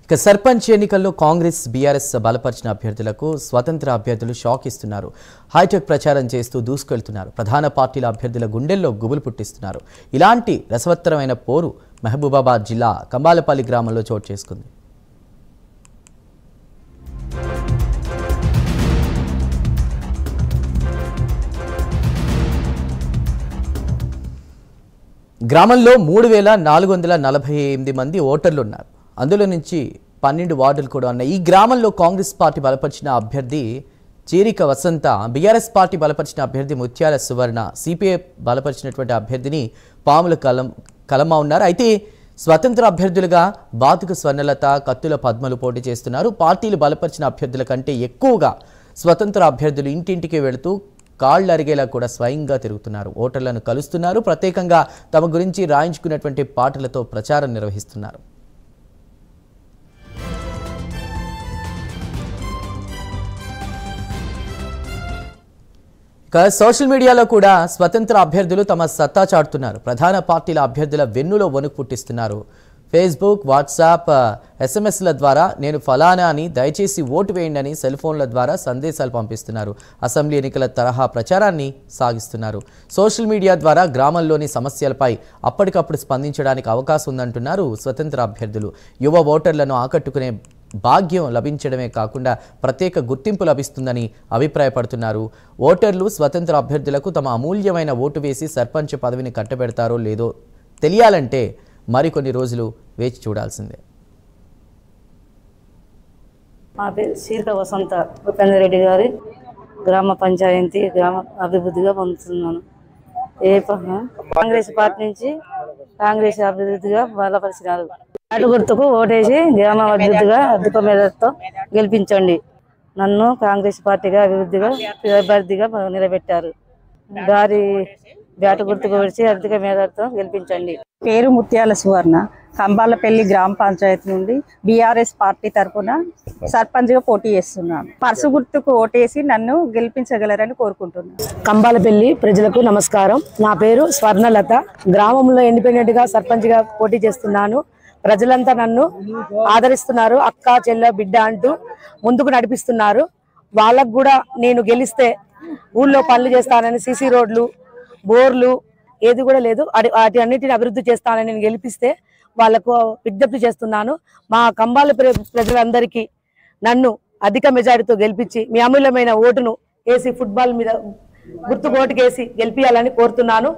ఇక సర్పంచ్ ఎన్నికల్లో కాంగ్రెస్ బీఆర్ఎస్ బలపరిచిన అభ్యర్థులకు స్వతంత్ర అభ్యర్థులు షాక్ ఇస్తున్నారు. హైటెక్ ప్రచారం చేస్తూ దూసుకెళ్తున్నారు. ప్రధాన పార్టీల అభ్యర్థుల గుండెల్లో గుబులు పుట్టిస్తున్నారు. ఇలాంటి రసవత్తరమైన పోరు మహబూబాబాద్ జిల్లా కంబాలపల్లి గ్రామంలో చోటు చేసుకుంది. గ్రామంలో 3448 మంది ఓటర్లు ఉన్నారు. అందులో నుంచి 12 వార్డులు కూడా ఉన్నాయి. ఈ గ్రామంలో కాంగ్రెస్ పార్టీ బలపరిచిన అభ్యర్థి చీరిక వసంత, బీఆర్ఎస్ పార్టీ బలపరిచిన అభ్యర్థి ముత్యాల సువర్ణ, సిపిఐ బలపరిచినటువంటి అభ్యర్థిని పాముల కలమ ఉన్నారు. అయితే స్వతంత్ర అభ్యర్థులుగా బాతుకు స్వర్ణలత, కత్తుల పద్మలు పోటీ చేస్తున్నారు. పార్టీలు బలపరిచిన అభ్యర్థుల కంటే ఎక్కువగా స్వతంత్ర అభ్యర్థులు ఇంటింటికి వెళుతూ కాళ్ళు అరిగేలా కూడా స్వయంగా తిరుగుతున్నారు. ఓటర్లను కలుస్తున్నారు. ప్రత్యేకంగా తమ గురించి రాయించుకున్నటువంటి పాటలతో ప్రచారం నిర్వహిస్తున్నారు. సోషల్ మీడియాలో కూడా స్వతంత్ర అభ్యర్థులు తమ సత్తా చాటుతున్నారు. ప్రధాన పార్టీల అభ్యర్థుల వెన్నులో వణుకు పుట్టిస్తున్నారు. ఫేస్బుక్, వాట్సాప్, ఎస్ఎంఎస్ల ద్వారా నేను ఫలానా అని, దయచేసి ఓటు వేయండి అని సెల్ ఫోన్ల ద్వారా సందేశాలు పంపిస్తున్నారు. అసెంబ్లీ ఎన్నికల తరహా ప్రచారాన్ని సాగిస్తున్నారు. సోషల్ మీడియా ద్వారా గ్రామంలోని సమస్యలపై అప్పటికప్పుడు స్పందించడానికి అవకాశం ఉందంటున్నారు స్వతంత్ర అభ్యర్థులు. యువ ఓటర్లను ఆకట్టుకునే భాగ్యం లభించడమే కాకుండా ప్రత్యేక గుర్తింపు లభిస్తుందని అభిప్రాయపడుతున్నారు. ఓటర్లు స్వతంత్ర అభ్యర్థులకు తమ అమూల్యమైన ఓటు వేసి సర్పంచ్ పదవిని కట్టబెడతారో లేదో తెలియాలంటే మరికొన్ని రోజులు వేచి చూడాల్సిందే. మా పేరు చీరిక వసంత, ఉపేంద్రరెడ్డి గారి గ్రామ పంచాయతీ గ్రామ అభివృద్ధిగా పొందుతున్నాను. కాంగ్రెస్ పార్టీ నుంచి కాంగ్రెస్ అభివృద్ధిగా బలపరిచినారు. అటు గుర్తుకు ఓటేసి గ్రామ అభివృద్ధిగా అధిక మేరతో గెలిపించండి. నన్ను కాంగ్రెస్ పార్టీగా అభ్యర్థిగా నిలబెట్టారు. గారి బ్యాట గుర్తుకు వచ్చి అధిక మేరతో గెలిపించండి. పేరు ముత్యాల సువర్ణ, కంబాలపల్లి గ్రామ పంచాయతీ నుండి బీఆర్ఎస్ పార్టీ తరఫున సర్పంచ్గా పోటీ చేస్తున్నాను. పర్సు గుర్తుకు ఓటేసి నన్ను గెలిపించగలరని కోరుకుంటున్నాను. కంబాలపల్లి ప్రజలకు నమస్కారం. నా పేరు స్వర్ణలత. గ్రామంలో ఇండిపెండెంట్గా సర్పంచ్గా పోటీ చేస్తున్నాను. ప్రజలంతా నన్ను ఆదరిస్తున్నారు. అక్క, చెల్ల, బిడ్డ అంటూ ముందుకు నడిపిస్తున్నారు. వాళ్ళకు కూడా నేను గెలిస్తే ఊళ్ళో పనులు చేస్తానని, సిసి రోడ్లు, బోర్లు ఏది కూడా లేదు, వాటి అన్నిటిని అభివృద్ధి చేస్తానని నేను గెలిపిస్తే వాళ్లకు విజ్ఞప్తి చేస్తున్నాను. మా కంబాల ప్రజలందరికీ నన్ను అధిక మెజారిటీతో గెలిపించి మీ అమూల్యమైన ఓటును వేసి ఫుట్బాల్ మీద గుర్తు ఓటుకేసి గెలిపించాలని కోరుతున్నాను.